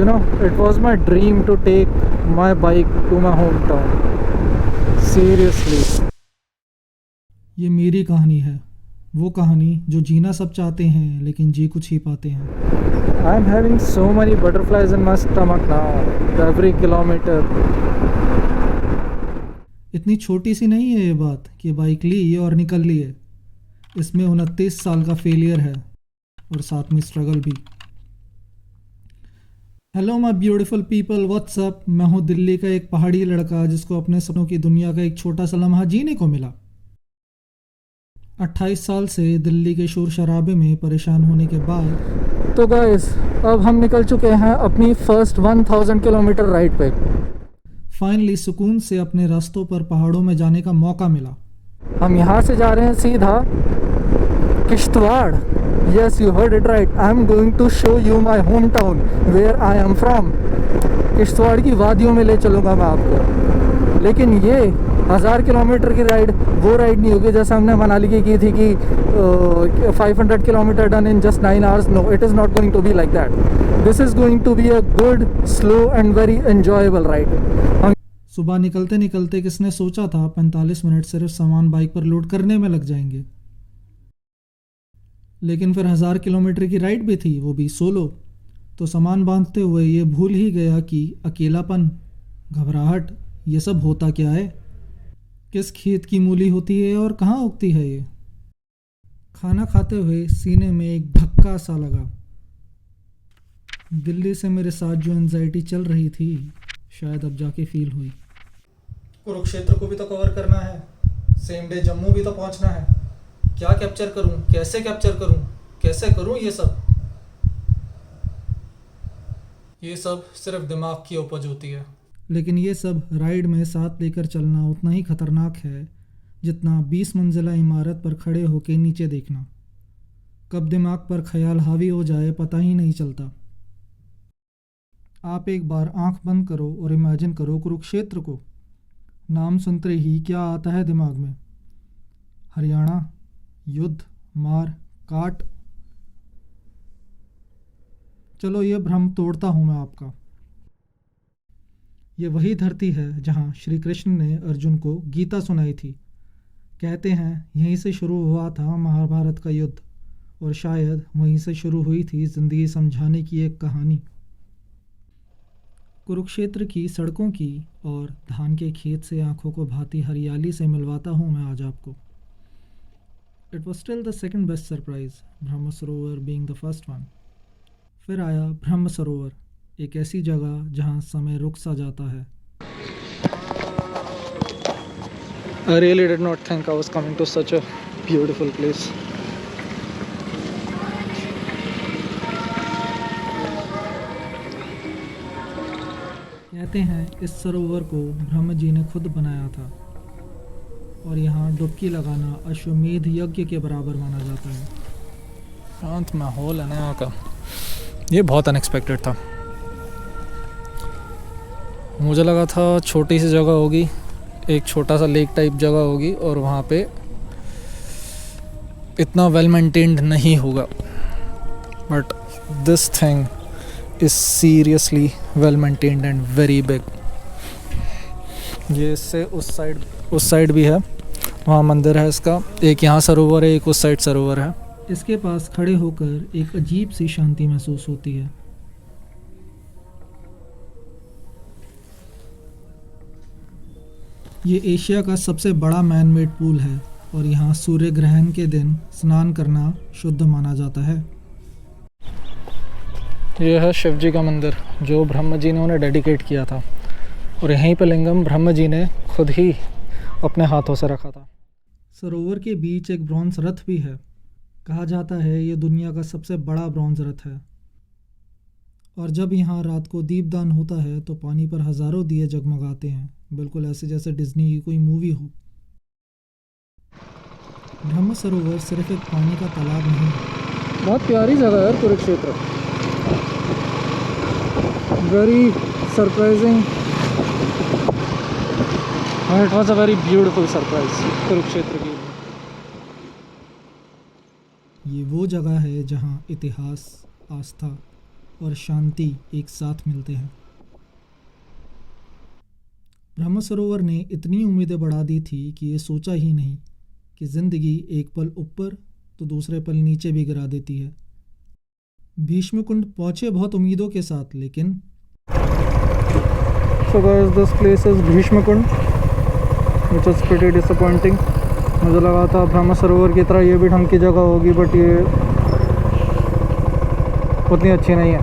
You know, it was my dream to take my bike to my hometown. Seriously. ये मेरी कहानी है, वो कहानी जो जीना सब चाहते हैं लेकिन जी कुछ ही पाते हैं। I'm having so many butterflies in my stomach now. Every kilometer. इतनी छोटी सी नहीं है ये बात कि बाइक ली और निकल लिए। इसमें 29 साल का फेलियर है और साथ में स्ट्रगल भी। Hello my beautiful people, what's up. मैं हूँ दिल्ली का एक पहाड़ी लड़का जिसको अपने सपनों की दुनिया का एक छोटा सा लम्हा जीने को मिला। 28 साल से दिल्ली के शोर शराबे में परेशान होने के बाद तो गाइस, अब हम निकल चुके हैं अपनी फर्स्ट 1000 किलोमीटर राइड पे। फाइनली सुकून से अपने रास्तों पर पहाड़ों में जाने का मौका मिला। हम यहाँ से जा रहे हैं सीधा Kishtwar. Yes, you heard it right. I am going to show you my home town where I am from. Kishtwar की वादियों में ले चलूँगा मैं आपको। लेकिन ये 1000 किलोमीटर की राइड वो राइड नहीं होगी जैसे हमने मनाली की थी कि 500 kilometre done in just 9 hours. No, it is not going to be like that. This is going to be a good, slow and very enjoyable ride. सुबह निकलते निकलते किसने सोचा था 45 मिनट सिर्फ सामान बाइक पर लोड करने में लग जाएंगे। लेकिन फिर 1000 किलोमीटर की राइड भी थी, वो भी सोलो। तो सामान बांधते हुए ये भूल ही गया कि अकेलापन, घबराहट, ये सब होता क्या है, किस खेत की मूली होती है और कहाँ उगती है ये। खाना खाते हुए सीने में एक धक्का सा लगा। दिल्ली से मेरे साथ जो एंजाइटी चल रही थी शायद अब जाके फील हुई। कुरुक्षेत्र को भी तो कवर करना है, सेम डे जम्मू भी तो पहुंचना है। क्या कैप्चर करूं, कैसे कैप्चर करूं, कैसे करूं ये सब सिर्फ दिमाग की उपज होती है। लेकिन ये सब राइड में साथ लेकर चलना उतना ही खतरनाक है जितना 20 मंजिला इमारत पर खड़े होकर नीचे देखना। कब दिमाग पर ख्याल हावी हो जाए पता ही नहीं चलता। आप एक बार आंख बंद करो और इमेजिन करो कुरुक्षेत्र को। नाम सुनते ही क्या आता है दिमाग में? हरियाणा, युद्ध, मार काट। चलो ये भ्रम तोड़ता हूँ मैं आपका। ये वही धरती है जहाँ श्री कृष्ण ने अर्जुन को गीता सुनाई थी। कहते हैं यहीं से शुरू हुआ था महाभारत का युद्ध और शायद वहीं से शुरू हुई थी जिंदगी समझाने की एक कहानी। कुरुक्षेत्र की सड़कों की और धान के खेत से आंखों को भाती हरियाली से मिलवाता हूँ मैं आज आपको। It was still the second best surprise, Brahma Sarovar being the first one. फिर आया ब्रह्म सरोवर, एक ऐसी जगह जहाँ समय रुक सा जाता है। I really did not think I was coming to such a beautiful place. कहते हैं इस सरोवर को ब्रह्म जी ने खुद बनाया था और यहाँ डुबकी लगाना अश्वमेध यज्ञ के बराबर माना जाता है। शांत माहौल है ना यहाँ का, ये बहुत अनएक्सपेक्टेड था। मुझे लगा था छोटी सी जगह होगी, एक छोटा सा लेक टाइप जगह होगी और वहाँ पे इतना वेल मेंटेन्ड नहीं होगा। But this thing is seriously well maintained and very big. ये इससे उस साइड भी है, वहाँ मंदिर है इसका। एक यहाँ सरोवर है, एक उस साइड सरोवर है। इसके पास खड़े होकर एक अजीब सी शांति महसूस होती है। ये एशिया का सबसे बड़ा मैन मेड पूल है और यहाँ सूर्य ग्रहण के दिन स्नान करना शुद्ध माना जाता है। यह है शिव जी का मंदिर जो ब्रह्म जी ने उन्हें डेडिकेट किया था और यहीं पर लिंगम ब्रह्म जी ने खुद ही अपने हाथों से रखा था। सरोवर के बीच एक ब्रॉन्ज रथ भी है। कहा जाता है ये दुनिया का सबसे बड़ा ब्रॉन्ज रथ है और जब यहाँ रात को दीपदान होता है तो पानी पर हज़ारों दिए जगमगाते हैं, बिल्कुल ऐसे जैसे डिज्नी की कोई मूवी हो। ब्रह्म सरोवर सिर्फ एक पानी का तालाब नहीं है। बहुत प्यारी जगह है Kurukshetra, very surprising. It was a very beautiful surprise Kurukshetra की। ये वो जगह है जहाँ इतिहास, आस्था और शांति एक साथ मिलते हैं। ब्रह्म सरोवर ने इतनी उम्मीदें बढ़ा दी थी कि ये सोचा ही नहीं कि ज़िंदगी एक पल ऊपर तो दूसरे पल नीचे भी गिरा देती है। भीष्म कुंड पहुँचे बहुत उम्मीदों के साथ, लेकिन So guys, this place is Bhishma Kund, which is pretty disappointing. मुझे लगा था ब्रह्म सरोवर की तरह ये भी ढंग की जगह होगी, बट ये उतनी अच्छी नहीं है।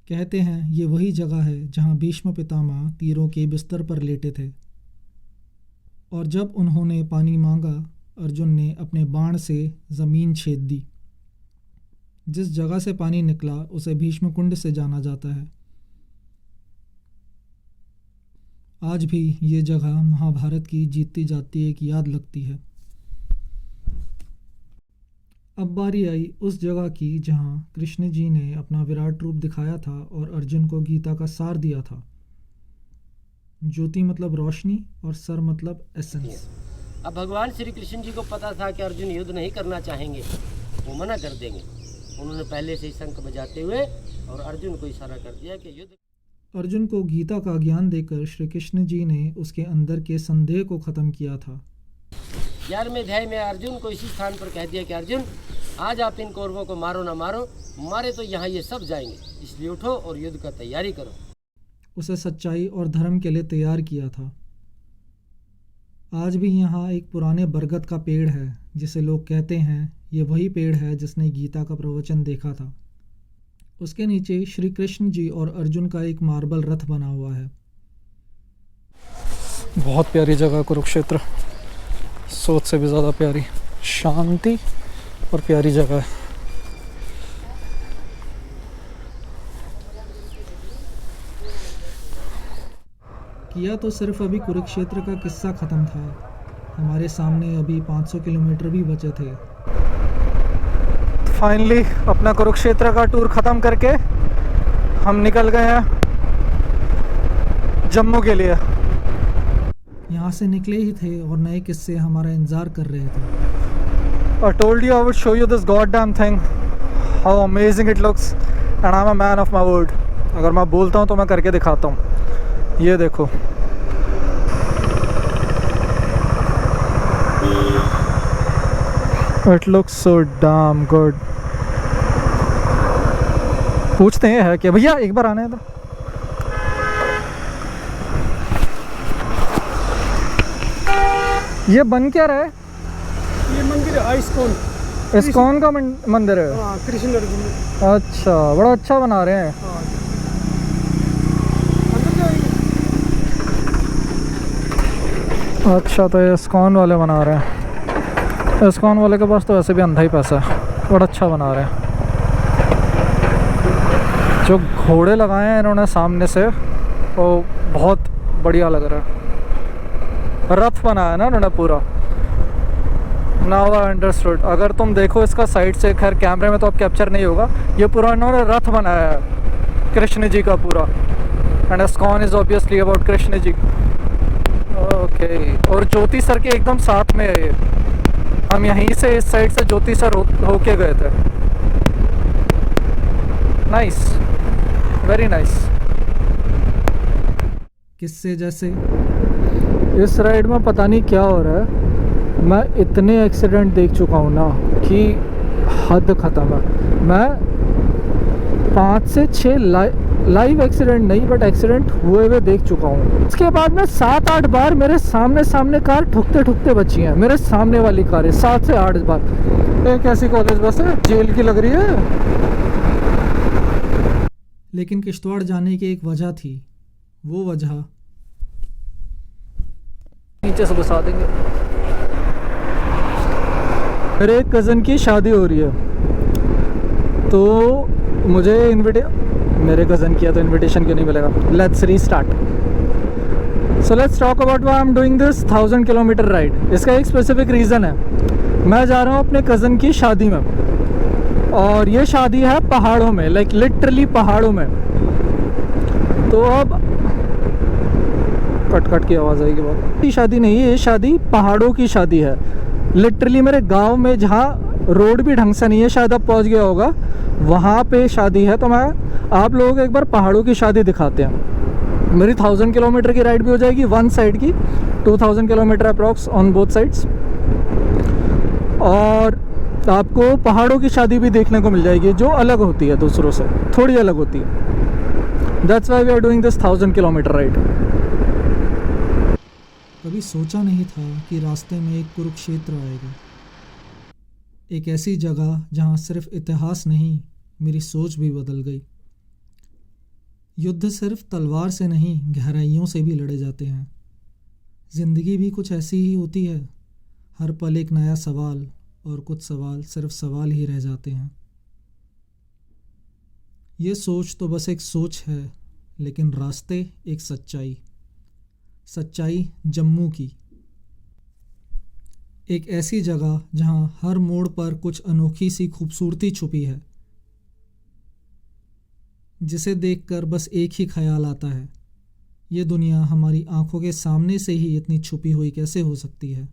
कहते हैं ये वही जगह है जहाँ भीष्म पितामह तीरों के बिस्तर पर लेटे थे, और जब उन्होंने पानी मांगा, अर्जुन ने अपने बाण से ज़मीन छेद दी। जिस जगह से पानी निकला उसे भीष्म कुंड से जाना जाता है। आज भी ये जगह महाभारत की जीतती जाती एक याद लगती है। अब बारी आई उस जगह की जहाँ कृष्ण जी ने अपना विराट रूप दिखाया था और अर्जुन को गीता का सार दिया था। ज्योति मतलब रोशनी और सर मतलब एसेंस। अब भगवान श्री कृष्ण जी को पता था कि अर्जुन युद्ध नहीं करना चाहेंगे, वो मना कर देंगे। उन्होंने पहले से ही शंख बजाते हुए और अर्जुन को इशारा कर दिया कि युद्ध। अर्जुन को गीता का ज्ञान देकर श्री कृष्ण जी ने उसके अंदर के संदेह को ख़त्म किया था। 11वें अध्याय में अर्जुन को इसी स्थान पर कह दिया कि अर्जुन, आज आप इन कौरवों को मारो ना मारो, मारे तो यहाँ ये सब जाएंगे, इसलिए उठो और युद्ध का तैयारी करो। उसे सच्चाई और धर्म के लिए तैयार किया था। आज भी यहाँ एक पुराने बरगद का पेड़ है जिसे लोग कहते हैं ये वही पेड़ है जिसने गीता का प्रवचन देखा था। उसके नीचे श्री कृष्ण जी और अर्जुन का एक मार्बल रथ बना हुआ है। बहुत प्यारी जगह कुरुक्षेत्र, सोच से भी ज़्यादा प्यारी, शांति और प्यारी जगह है। किया तो सिर्फ अभी कुरुक्षेत्र का किस्सा ख़त्म था, हमारे सामने अभी 500 किलोमीटर भी बचे थे। फाइनली अपना कुरुक्षेत्र का टूर ख़त्म करके हम निकल गए हैं जम्मू के लिए। यहाँ से निकले ही थे और नए किस्से हमारा इंतज़ार कर रहे थे। I told you I would show you this goddamn thing, how amazing it looks, and I'm a man of my word. अगर मैं बोलता हूँ तो मैं करके दिखाता हूँ। ये देखो, it looks so damn good. पूछते हैं कि भैया एक बार आने दो। ये बन क्या रहा है? ये मंदिर है इस्कॉन। इस्कॉन का मंदिर है। हाँ, कृष्ण अर्जुन। अच्छा, बड़ा अच्छा बना रहे हैं। हाँ, अंदर जाएंगे। अच्छा, तो ये इस्कॉन वाले बना रहे हैं। इस्कॉन वाले के पास तो वैसे भी अंधा ही पैसा है, बड़ा अच्छा बना रहे हैं। जो घोड़े लगाए हैं इन्होंने सामने से, वो बहुत बढ़िया लग रहा है। रथ बनाया है ना इन्होंने पूरा। Now I understood. अगर तुम देखो इसका साइड से, खैर कैमरे में तो अब कैप्चर नहीं होगा, ये पूरा इन्होंने रथ बनाया है कृष्ण जी का पूरा। And ISKCON is obviously about Krishna ji. Okay, और ज्योति सर के एकदम साथ में है ये। हम यहीं से इस साइड से ज्योति सर होके गए थे। Nice, very nice. किस्से जैसे इस राइड में पता नहीं क्या हो रहा है, मैं इतने एक्सीडेंट देख चुका हूँ ना कि हद ख़त्म है। मैं 5 से 6 लाइव एक्सीडेंट नहीं, बट एक्सीडेंट हुए हुए देख चुका हूँ। इसके बाद में 7-8 बार मेरे सामने कार ठुकते ठुकते बची है। मेरे सामने वाली कार है 7 से 8 बार। एक ऐसी कॉलेज बस है, जेल की लग रही है। लेकिन किश्तवाड़ जाने की एक वजह थी। वो वजह नीचे से बसा देंगे। मेरे एक कज़न की शादी हो रही है, तो मुझे मेरे कज़न की है तो इनविटेशन क्यों नहीं मिलेगा। Let's restart. So let's talk about why I am doing this 1000 kilometre ride. इसका एक स्पेसिफिक रीज़न है। मैं जा रहा हूँ अपने कज़न की शादी में, और ये शादी है पहाड़ों में, लाइक लिटरली पहाड़ों में। तो अब कट की आवाज़ आएगी बहुत। ये शादी नहीं है, ये शादी पहाड़ों की शादी है। लिटरली मेरे गांव में, जहाँ रोड भी ढंग से नहीं है, शायद अब पहुंच गया होगा। वहाँ पे शादी है, तो मैं आप लोगों को एक बार पहाड़ों की शादी दिखाते हैं। मेरी 1000 किलोमीटर की राइड भी हो जाएगी वन साइड की, 2000 kilometre approx on both sides, और आपको पहाड़ों की शादी भी देखने को मिल जाएगी जो अलग होती है, दूसरों से थोड़ी अलग होती है। That's why we are doing this 1000 kilometre ride. कभी सोचा नहीं था कि रास्ते में एक कुरुक्षेत्र आएगा, एक ऐसी जगह जहाँ सिर्फ इतिहास नहीं, मेरी सोच भी बदल गई। युद्ध सिर्फ तलवार से नहीं, गहराइयों से भी लड़े जाते हैं। ज़िंदगी भी कुछ ऐसी ही होती है, हर पल एक नया सवाल, और कुछ सवाल सिर्फ सवाल ही रह जाते हैं। ये सोच तो बस एक सोच है, लेकिन रास्ते एक सच्चाई, सच्चाई जम्मू की, एक ऐसी जगह जहां हर मोड़ पर कुछ अनोखी सी खूबसूरती छुपी है, जिसे देखकर बस एक ही ख्याल आता है, ये दुनिया हमारी आंखों के सामने से ही इतनी छुपी हुई कैसे हो सकती है।